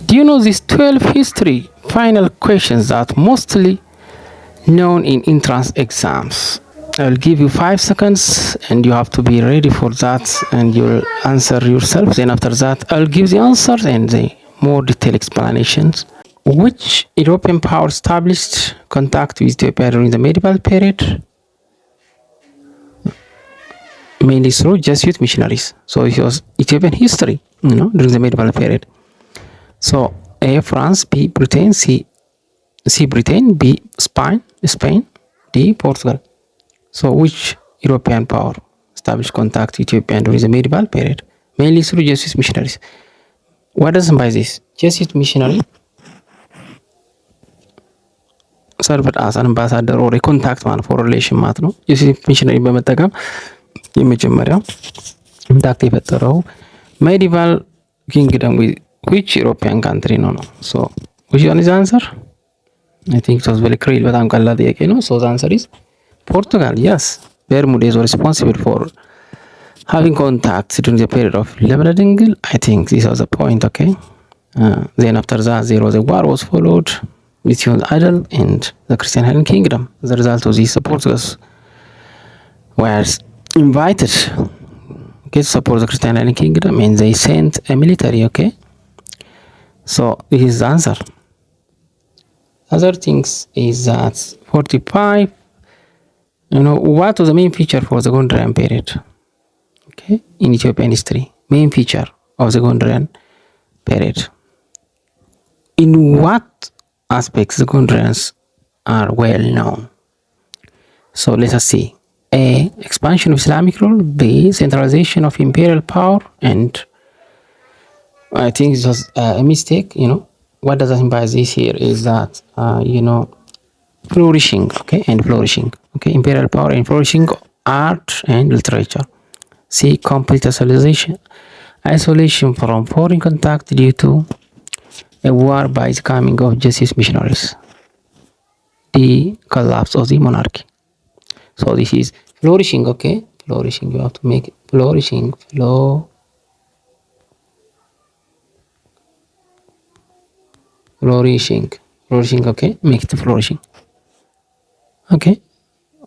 Do you know these 12 history final questions that mostly known in entrance exams? I'll give you 5 seconds and you have to be ready for that and you'll answer yourself. Then after that, I'll give the answers and the more detailed explanations. Which European power established contact with Ethiopia during the medieval period? Mainly through Jesuit missionaries. So it was Ethiopian history, during the medieval period. So A, France, B, Britain, C, Britain, B, Spain, D, Portugal. So which European power established contact with Ethiopia during the medieval period? Mainly through Jesuit missionaries. What does it by this? Jesuit missionary served as an ambassador or a contact man for relation ማለት ነው። Jesuit missionary በመጠቀም የመጀመሪያው ኮንታክት የፈጠረው medieval kingdom with which European country ነው? So which one is the answer? I think it was very clear. በጣም ቀላል ጥያቄ ነው። So the answer is Portugal. Yes, Bermudez were responsible for having contact during the period of Lebanon. I think this was the point. Okay. Then after that, there was a war was followed between the idol and the Christian Hellenic Kingdom. The result of this, the Portuguese were invited to support the Christian Hellenic Kingdom, and they sent a military. Okay. So this is the answer. Other things is that 45. What was the main feature for the Gondarian period? Okay, in Ethiopian history, main feature of the Gondarian period. In what aspects the Gondarians are well known? So let us see. A, expansion of Islamic rule. B, centralization of imperial power. And I think it was a mistake. What does that imply this here is that, flourishing, okay, and flourishing, okay, imperial power and flourishing art and literature. C, complete isolation from foreign contact due to a war by the coming of Jesuit missionaries. D, collapse of the monarchy. So this is flourishing, okay, flourishing, you have to make it flourishing, flourishing, okay, make it flourishing. Okay,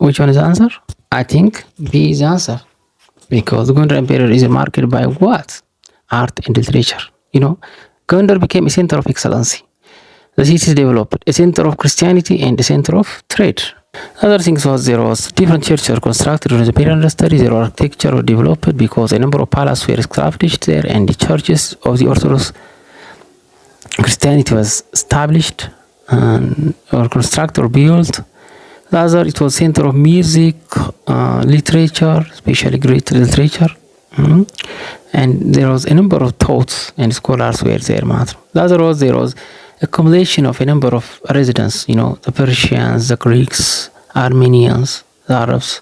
which one is the answer? I think B is the answer, because the Gondar Empire is marked by what? Art and literature. Gondar became a center of excellency. The city developed a center of Christianity and a center of trade. Other things was there was different churches were constructed during the period of study. Their architecture were developed because a number of palaces were established there, and the churches of the Orthodox Christianity was established or constructed or built. The other, it was center of music, literature, especially Greek literature, and there was a number of thoughts and scholars were there. The other was there was accumulation of a number of residents, the Persians, the Greeks, Armenians, the Arabs,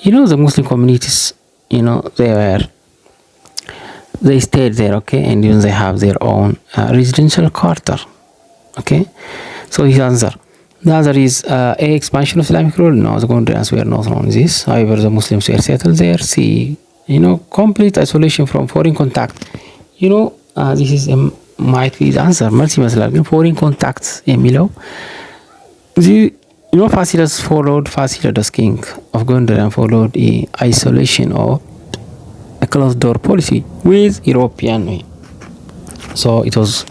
the Muslim communities, they stayed there, okay, and even they have their own residential quarter, okay. So his answer. The other is A, expansion of Islamic rule. No, the Gondarians were not known this. However, the Muslims were settled there. C, complete isolation from foreign contact. This is might be the answer. Foreign contacts የሚለው Fasilides king of Gondarian followed a isolation or a closed door policy with European. So it was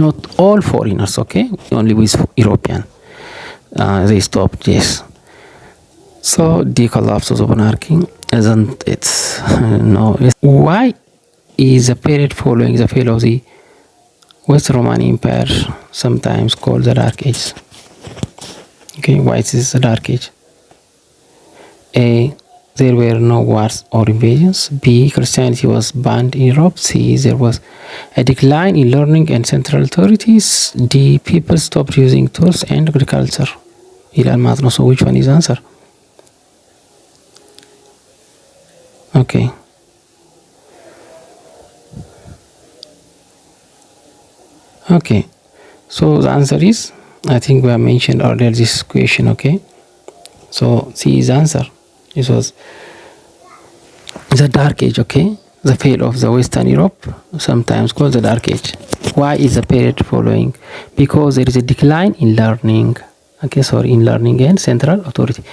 not all foreigners, okay, only with European. They stopped this. So the collapse of the monarchy, isn't it? No. Why is the period following the fall of the West Roman Empire sometimes called the Dark Age? Okay, why is this the Dark Age? A, there were no wars or invasions. B, Christianity was banned in Europe. C, there was a decline in learning and central authorities. D, people stopped using tools and agriculture. So which one is the answer? Okay. Okay. So the answer is, I think we have mentioned earlier this question, okay. So C is the answer. It was the Dark Age, okay. the fall of the Western Europe, sometimes called the Dark Age. Why is the period following? Because there is a decline in learning. Okay, sorry, in learning and central authority.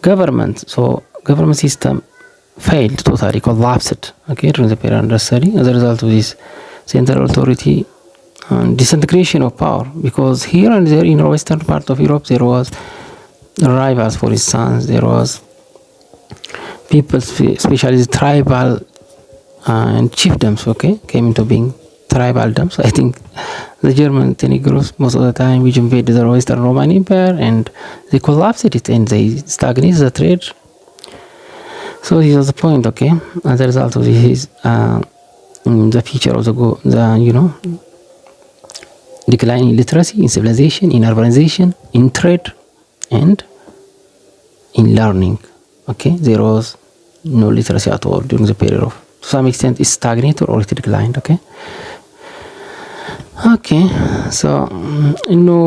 Government, so government system failed totally, collapsed, okay, during the period under study. As a result of this central authority and disintegration of power, because here and there in the western part of Europe there was rivals, for instance, there was people, especially the tribal and chiefdoms, okay, came into being tribaldoms. I think the German groups most of the time which invaded the Western Roman Empire and they collapsed it and they stagnated the trade. So this was the point, okay. As a result of this, the feature of the decline in literacy, in civilization, in urbanization, in trade, and in learning. Okay, there was no literacy at all during the period of, to some extent, it stagnated or it declined. Okay. Okay, so no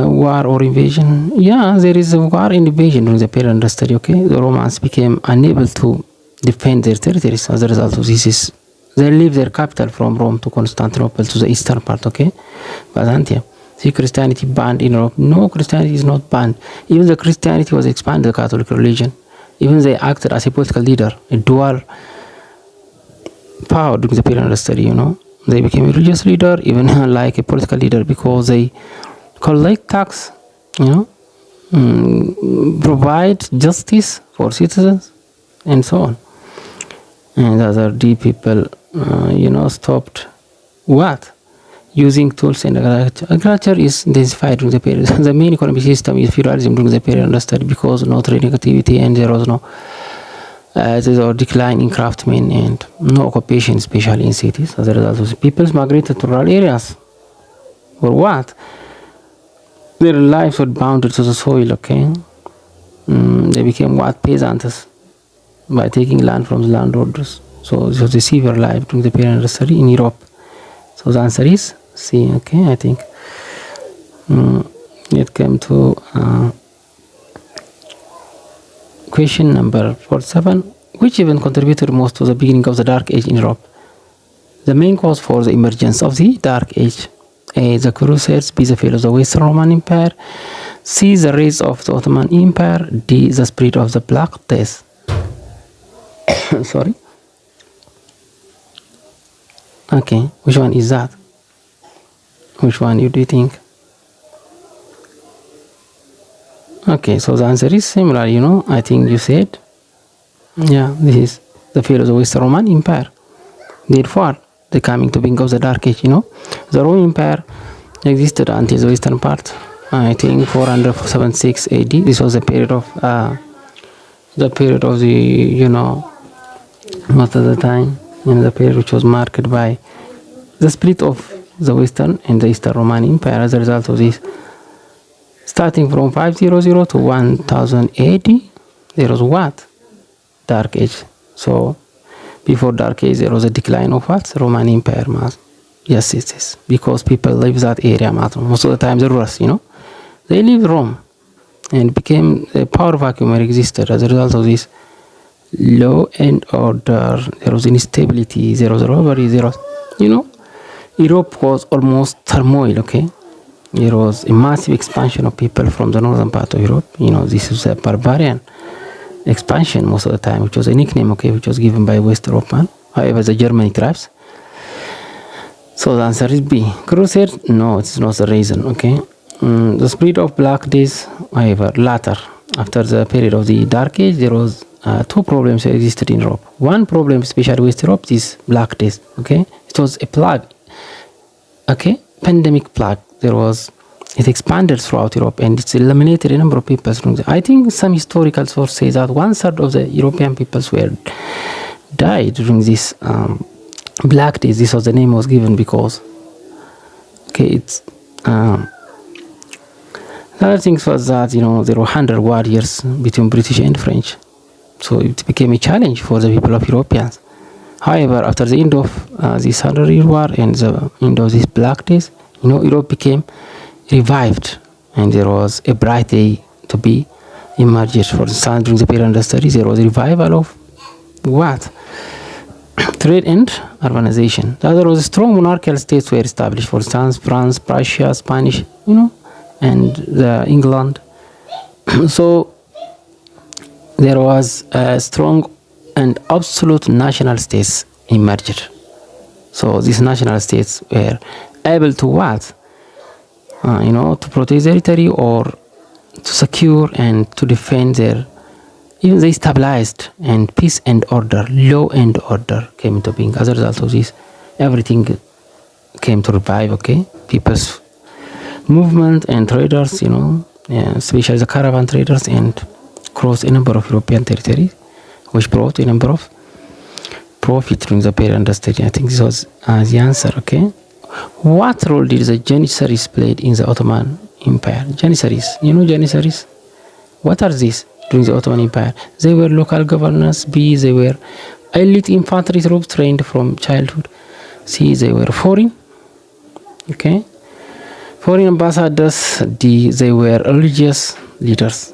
war or invasion. Yeah, there is a war and invasion during the period under study. Okay, the Romans became unable to defend their territories. As a result of this, they leave their capital from Rome to Constantinople, to the eastern part. Okay, Byzantium. See, Christianity banned in Europe. No, Christianity is not banned. Even the Christianity was expanded, the Catholic religion. Even they acted as a political leader, a dual power during the period under study. They became a religious leader, even like a political leader, because they collect tax, provide justice for citizens, and so on. And other deep people, stopped what? Using tools and agriculture. Agriculture is intensified during the period. The main economic system is feudalism during the period under study, because no trading activity and there was no decline in craftsmen and no occupation, especially in cities. As a result of the peoples migrated to rural areas. For what? Their lives were bounded to the soil, okay? They became what? Peasants, by taking land from the landholders. So this was a severe life during the period under study in Europe. So the answer is C, okay, I think. It came to question number 47. Which event contributed most to the beginning of the Dark Age in Europe? The main cause for the emergence of the Dark Age: A. The Crusades. B. The fall of the Western Roman Empire. C. The rise of the Ottoman Empire. D. The spread of the Black Death. Sorry. Okay, which one is that? Which one do you think? Okay, so the answer is similar, I think you said, yeah, this is the fall of the Western Roman Empire. Therefore, the coming to being of the Dark Age, The Roman Empire existed until the western part, I think 476 AD. This was the period of most of the time, in the period which was marked by the split of the Western and the Eastern Roman Empire. As a result of this, starting from 500 to 1000 AD, there was what? Dark Age. So before Dark Age, there was a decline of what? Roman Empire. Yes, it is. Because people live that area. Most of the time, the rulers, they leave Rome and became a power vacuum where existed. As a result of this, law and order, there was instability, there was robbery, there was, Europe was almost turmoil, okay? There was a massive expansion of people from the northern part of Europe. This is a barbarian expansion most of the time, which was a nickname, okay, which was given by West European, however, the Germanic tribes. So the answer is B. Crusade? No, it's not the reason, okay? The spread of Black Days, however, later, after the period of the Dark Age, there was two problems that existed in Europe. One problem, especially West Europe, is Black Days, okay? It was a plague, okay? Pandemic plague. It expanded throughout Europe and it's eliminated a number of people. I think some historical sources say that 1/3 of the European peoples died during this Black Days. This was the name was given because, okay, it's the other thing was that there were 100 warriors between British and French, so it became a challenge for the people of Europeans. However, after the end of this 100-year war and the end of these Black Days, Europe became revived, and there was a bright day to be emerged. For the sun during the period under study, there was a revival of what? Trade and urbanization. The other was strong monarchical states were established. For instance, France, Prussia, Spanish, and England. So there was a strong and absolute national states emerged. So these national states were able to what? To protect their territory or to secure and to defend their. Even they stabilized, and peace and order, law and order came into being. As a result of this, everything came to revive. Okay, people's movement and traders, especially the caravan traders, and crossed a number of European territories, which brought a number of profit during the period understudy. I think this was the answer. Okay, what role did the Janissaries played in the Ottoman Empire? Janissaries, Janissaries. What are these? During the Ottoman Empire, they were local governors. B, they were elite infantry troops trained from childhood. C, they were foreign ambassadors. D, they were religious leaders.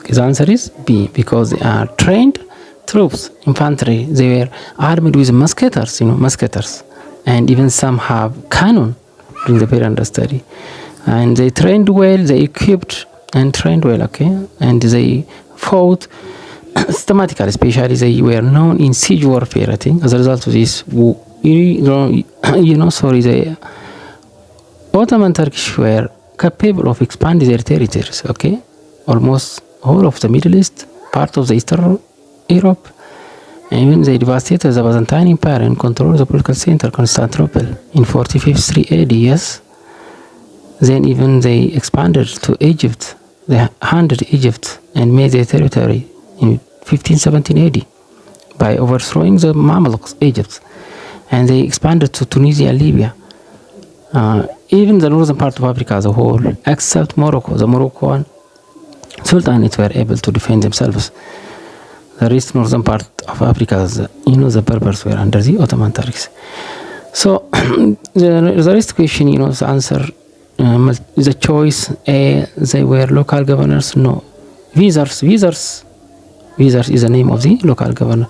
The answer is B, because they are trained troops, infantry. They were armed with musketers, and even some have cannon during the period under study. And they trained well, they equipped and trained well, and they fought systematically. Especially they were known in siege warfare. I think as a result of this, the Ottoman Turkish were capable of expanding their territories. Almost all of the Middle East, part of the Eastern Europe, and even they devastated the Byzantine Empire and controlled the political center Constantinople in 45 AD. Yes. Then even they expanded to Egypt. They handed Egypt and made their territory in 1517 AD by overthrowing the Mamluks, Egypt. And they expanded to Tunisia and Libya. Even the northern part of Africa as a whole, except Morocco. The Moroccan sultanates were able to defend themselves. The rest northern part of Africa, the Berbers were under the Ottoman Turks. So the rest question, the answer. The choice A, they were local governors. No. Viziers is the name of the local governor.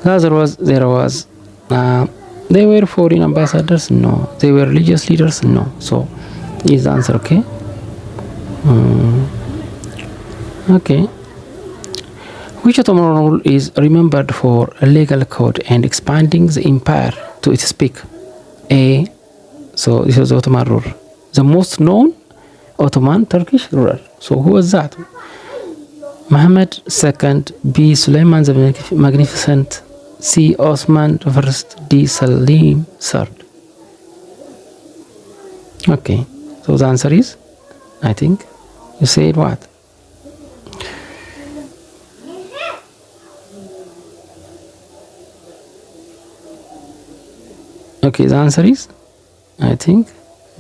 There was they were foreign ambassadors. No. They were religious leaders. No. So is the answer. Okay. Which Ottoman rule is remembered for a legal code and expanding the empire to its peak? A. So this was the Ottoman rule. The most known Ottoman Turkish ruler. So who was that? Muhammad II, B. Suleiman the Magnificent, C. Osman I, D. Salim III. Okay, so the answer is, I think, you said what? Okay, the answer is, I think,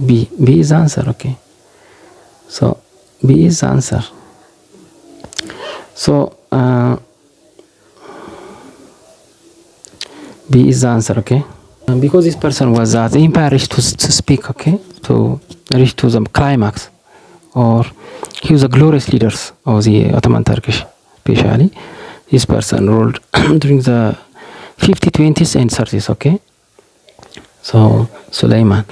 B. B is the answer. Okay. So B is the answer. So B is the answer. Okay. And because this person was the empire reached to speak. Okay. To reach to the climax, or he was a glorious leader of the Ottoman Turkish. Especially, this person ruled during the 50s, 20s, and 30s. Okay. So Suleiman.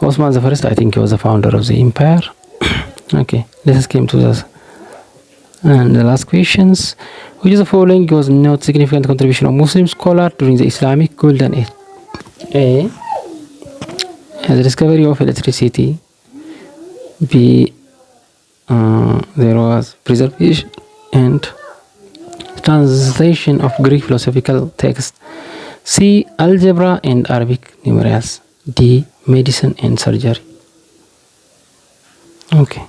Osman I, I think he was the founder of the empire. Okay, let's come to this. And the last questions. Which of the following was not significant contribution of Muslim scholar during the Islamic Golden Age? A. The discovery of electricity. B. There was preservation and translation of Greek philosophical texts. C. Algebra and Arabic numerals. D. Medicine and surgery. Okay,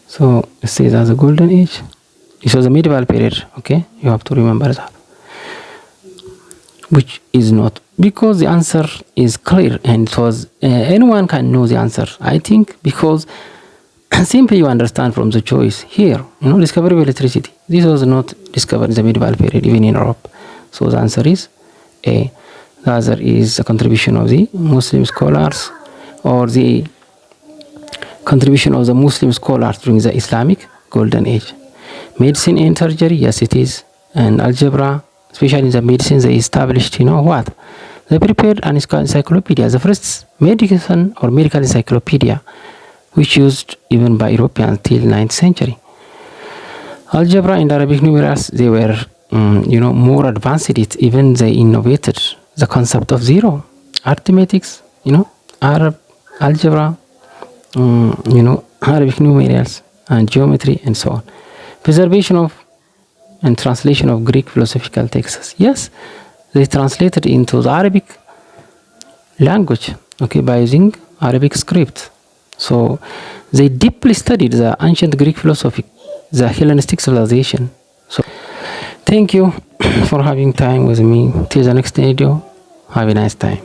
so it says as a golden age. This was a medieval period. Okay, you have to remember that. Which is not, because the answer is clear and it was anyone can know the answer. I think because simply you understand from the choice here. Discovery of electricity. This was not discovered in the medieval period, even in Europe. So the answer is A. The other is a contribution of the Muslim scholars, or the contribution of the Muslim scholars during the Islamic Golden Age. Medicine and surgery, yes it is. And algebra especially in the medicine, they established, what? They prepared an encyclopedia, the first medicine or medical encyclopedia, which used even by Europeans till 9th century. Algebra and Arabic numerals, they were, more advanced it. Even they innovated the concept of zero, arithmetics, Arab algebra, Arabic numerals and geometry and so on. Preservation of and translation of Greek philosophical texts. Yes, they translated into the Arabic language, okay, by using Arabic script. So they deeply studied the ancient Greek philosophy, the Hellenistic civilization. So thank you for having time with me. Till the next video, have a nice time.